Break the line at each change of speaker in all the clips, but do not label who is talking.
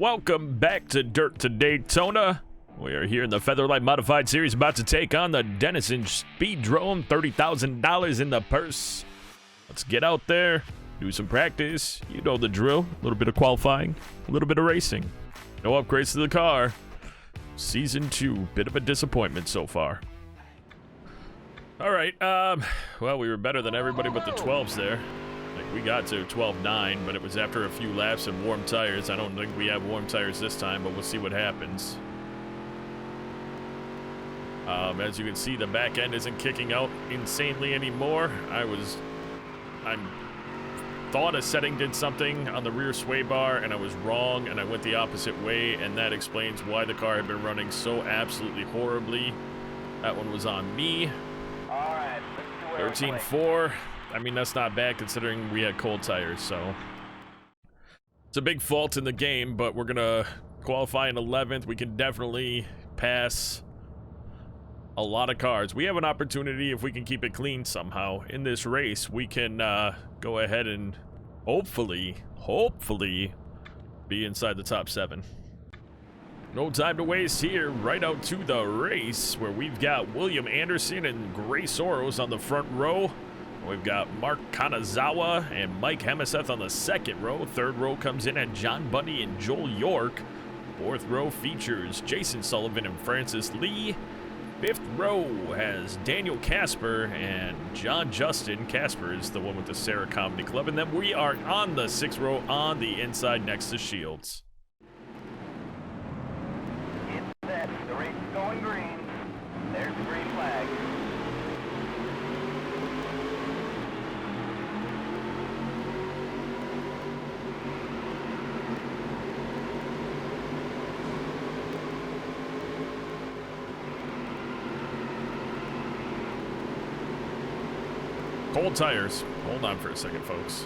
Welcome back to Dirt to Daytona. We are here in the Featherlite Modified Series about to take on the Denison Speedrome. $30,000 in the purse. Let's get out there, do some practice. You know the drill. A little bit of qualifying, a little bit of racing. No upgrades to the car. Season 2, bit of a disappointment so far. All right, well, we were better than everybody but the 12s there. Like, we got to 12.9, but it was after a few laps and warm tires. I don't think we have warm tires this time, but we'll see what happens. As you can see, the back end isn't kicking out insanely anymore. I thought a setting did something on the rear sway bar, and I was wrong, and I went the opposite way, and that explains why the car had been running so absolutely horribly. That one was on me.
All right,
13.4. I mean, that's not bad considering we had cold tires, so it's a big fault in the game, but we're gonna qualify in 11th. We can definitely pass a lot of cars. We have an opportunity, if we can keep it clean somehow in this race, we can go ahead and hopefully be inside the top 7. No time to waste here. Right out to the race, where we've got William Anderson and Gray Soros on the front row. We've got Mark Kanazawa and Mike Hemiseth on the second row. Third row comes in at John Bundy and Joel York. Fourth row features Jason Sullivan and Francis Lee. Fifth row has Daniel Casper and John Justin. Casper is the one with the Sarah Comedy Club. And then we are on the 6th row on the inside next to Shields.
It's set. The race is going green. There's the green flag.
Cold tires. Hold on for a second, folks.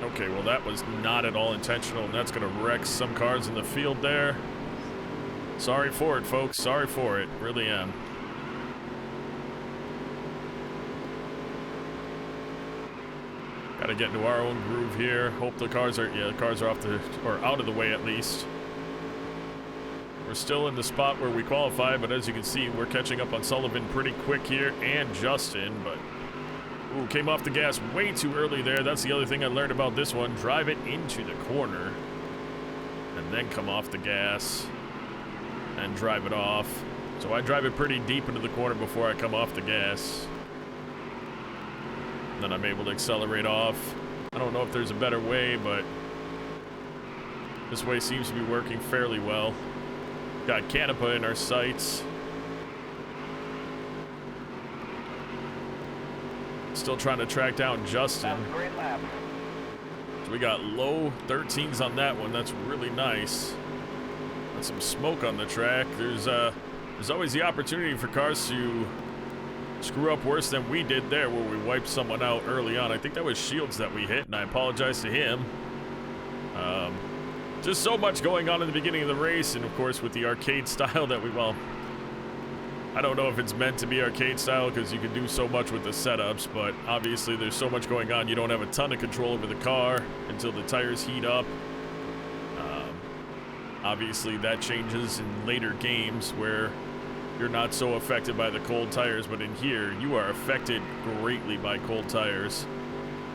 Okay, well, that was not at all intentional, and that's going to wreck some cars in the field there. Sorry for it, folks. Sorry for it. Really am. Got to get into our own groove here. Hope the cars are, the cars are off the, or out of the way at least. We're still in the spot where we qualify, but as you can see, we're catching up on Sullivan pretty quick here, and Justin, but ooh, came off the gas way too early there. That's the other thing I learned about this one. Drive it into the corner, and then come off the gas, and drive it off. So I drive it pretty deep into the corner before I come off the gas. And then I'm able to accelerate off. I don't know if there's a better way, but this way seems to be working fairly well. Got Canapa in our sights. Still trying to track down Justin.
Great lap.
So we got low 13s on that one. That's really nice. Got some smoke on the track. There's always the opportunity for cars to screw up worse than we did there, where we wiped someone out early on. I think that was Shields that we hit, and I apologize to him. Just so much going on in the beginning of the race, and of course with the arcade style that well, I don't know if it's meant to be arcade style because you can do so much with the setups, but obviously there's so much going on, you don't have a ton of control over the car until the tires heat up. Obviously that changes in later games where you're not so affected by the cold tires, but in here you are affected greatly by cold tires.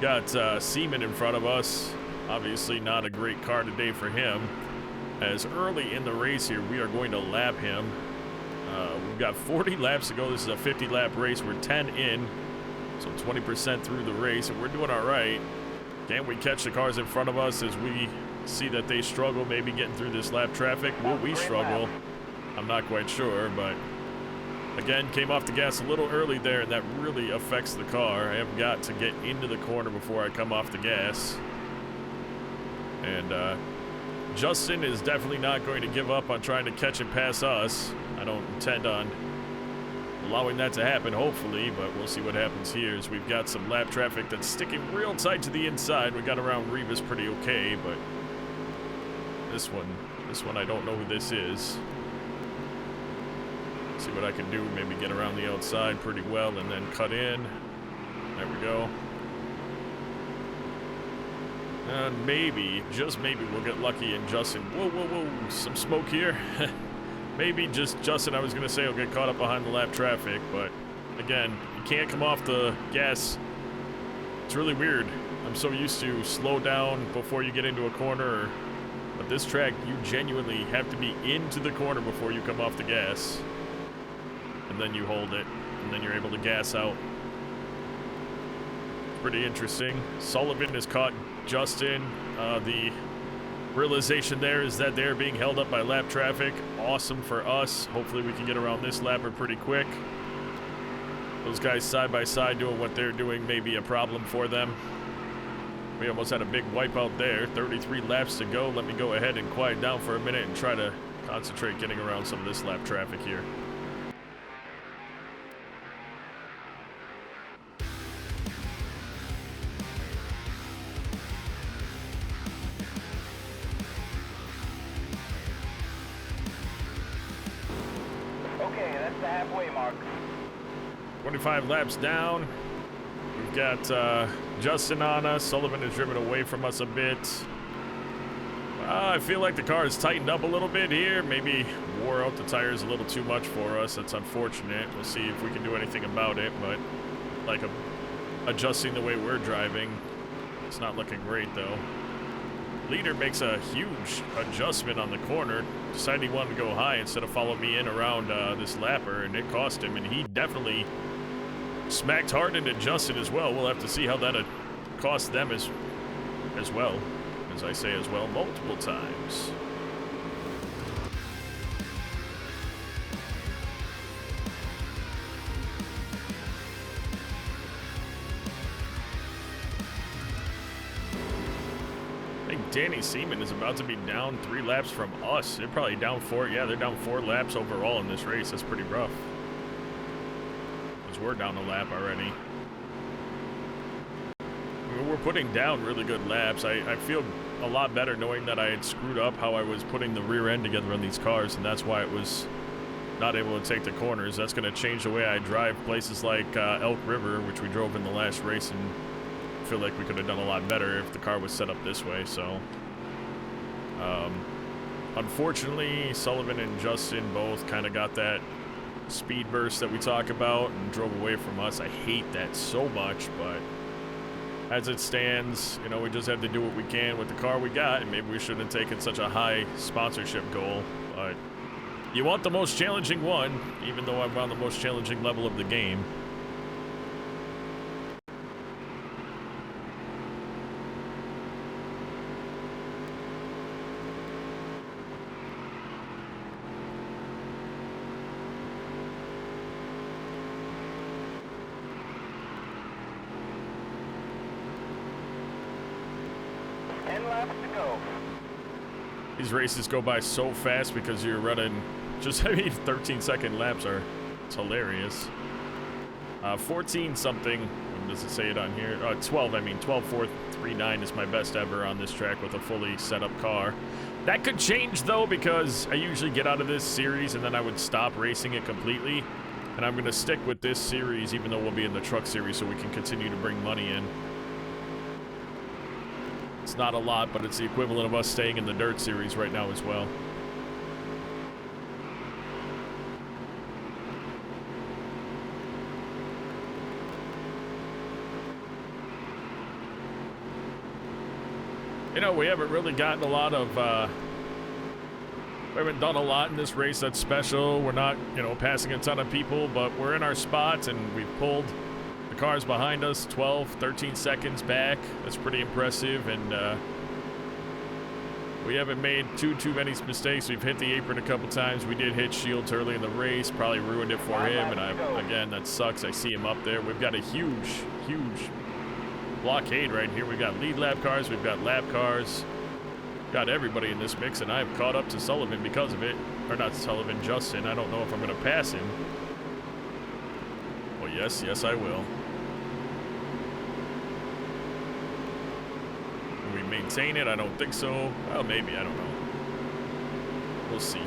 Got Seaman in front of us. Obviously not a great car today for him, as early in the race here we are going to lap him. We've got 40 laps to go. This is a 50 lap race. We're 10 in, so 20% through the race, and we're doing all right. Can we catch the cars in front of us as we see that they struggle maybe getting through this lap traffic? Will we struggle? I'm not quite sure, but again, came off the gas a little early there, and that really affects the car. I have got to get into the corner before I come off the gas. And Justin is definitely not going to give up on trying to catch and pass us. I don't intend on allowing that to happen, hopefully, but we'll see what happens here as we've got some lap traffic that's sticking real tight to the inside. We got around Rivas pretty okay, but this one I don't know who this is. See what I can do, maybe get around the outside pretty well and then cut in. There we go. And maybe, just maybe, we'll get lucky and Justin. Whoa, some smoke here. Maybe just Justin, I was going to say, will get caught up behind the lap traffic, but again, you can't come off the gas. It's really weird. I'm so used to slow down before you get into a corner, but this track, you genuinely have to be into the corner before you come off the gas. And then you hold it, and then you're able to gas out. Pretty interesting. Sullivan has caught Justin. The realization there is that they're being held up by lap traffic. Awesome for us. Hopefully we can get around this lapper pretty quick. Those guys side by side doing what they're doing may be a problem for them. We almost had a big wipeout there. 33 laps to go. Let me go ahead and quiet down for a minute and try to concentrate getting around some of this lap traffic here.
Okay, that's the halfway mark.
25 laps down. We've got Justin on us. Sullivan has driven away from us a bit. I feel like the car has tightened up a little bit here. Maybe wore out the tires a little too much for us. That's unfortunate. We'll see if we can do anything about it, but like adjusting the way we're driving, it's not looking great though. Leader makes a huge adjustment on the corner. Decided he wanted to go high instead of follow me in around this lapper, and it cost him, and he definitely smacked hard into Justin as well. We'll have to see how that cost them as well. As I say as well, multiple times. I think Danny Seaman is about to be down 3 laps from us. They're probably down 4. Yeah, they're down 4 laps overall in this race. That's pretty rough. Because we're down a lap already. We're putting down really good laps. I feel a lot better knowing that I had screwed up how I was putting the rear end together on these cars, and that's why it was not able to take the corners. That's going to change the way I drive places like Elk River, which we drove in the last race, and I feel like we could have done a lot better if the car was set up this way. So unfortunately, Sullivan and Justin both kind of got that speed burst that we talk about and drove away from us. I hate that so much, but as it stands, you know, we just have to do what we can with the car we got, and maybe we shouldn't have taken such a high sponsorship goal, but you want the most challenging one, even though I'm on the most challenging level of the game. These races go by so fast because you're running just, 13-second laps are, it's hilarious. 14 something, what does it say it on here? 12, 12.439 is my best ever on this track with a fully set up car. That could change though, because I usually get out of this series and then I would stop racing it completely. And I'm gonna stick with this series even though we'll be in the truck series so we can continue to bring money in. It's not a lot, but it's the equivalent of us staying in the dirt series right now as well. You know, we haven't really gotten a lot of, we haven't done a lot in this race that's special. We're not, you know, passing a ton of people, but we're in our spots and we've pulled the cars behind us 12, 13 seconds back. That's pretty impressive, and we haven't made too many mistakes. We've hit the apron a couple times. We did hit Shields early in the race, probably ruined it for him, and again, that sucks. I see him up there. We've got a huge blockade right here. We've got lead lap cars, we've got lap cars, got everybody in this mix, and I've caught up to Sullivan because of it. Or not Sullivan, Justin. I don't know if I'm going to pass him. Well, yes, I will. Will we maintain it? I don't think so. Well, maybe. I don't know. We'll see.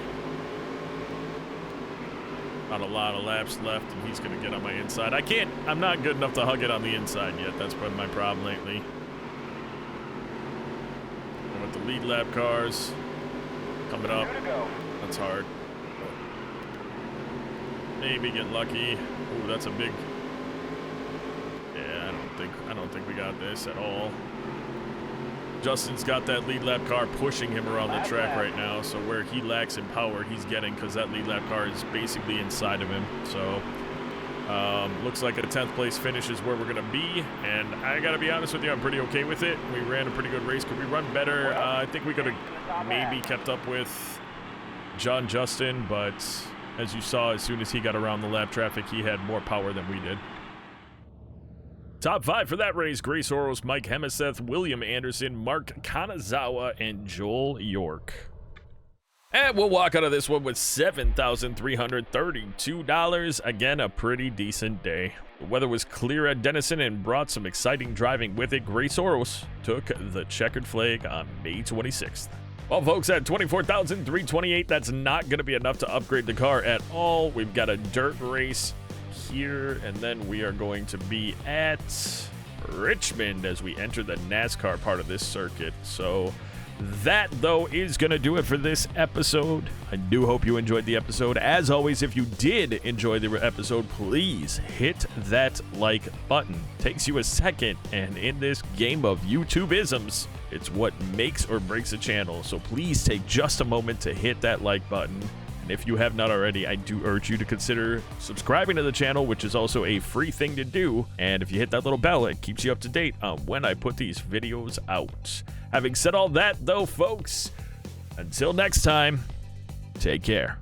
Not a lot of laps left, and he's going to get on my inside. I'm not good enough to hug it on the inside yet. That's been my problem lately. lead lap cars coming up.
2 to go.
That's hard. Maybe get lucky. Ooh, that's a big. Yeah, I don't think we got this at all. Justin's got that lead lap car pushing him around the track right now, so where he lacks in power, he's getting, because that lead lap car is basically inside of him. So looks like a 10th place finish is where we're going to be, and I got to be honest with you, I'm pretty okay with it. We ran a pretty good race. Could we run better? I think we could have maybe kept up with John Justin, but as you saw, as soon as he got around the lap traffic, he had more power than we did. Top 5 for that race: Grace Oros, Mike Hemeseth, William Anderson, Mark Kanazawa, and Joel York. And we'll walk out of this one with $7,332. Again, a pretty decent day. The weather was clear at Denison and brought some exciting driving with it. Grace Oros took the checkered flag on May 26th. Well, folks, at $24,328, that's not going to be enough to upgrade the car at all. We've got a dirt race here, and then we are going to be at Richmond as we enter the NASCAR part of this circuit. So that, though, is going to do it for this episode. I do hope you enjoyed the episode. As always, if you did enjoy the episode, please hit that like button. Takes you a second, and in this game of YouTube-isms, it's what makes or breaks a channel. So please take just a moment to hit that like button. And if you have not already, I do urge you to consider subscribing to the channel, which is also a free thing to do. And if you hit that little bell, it keeps you up to date on when I put these videos out. Having said all that, though, folks, until next time, take care.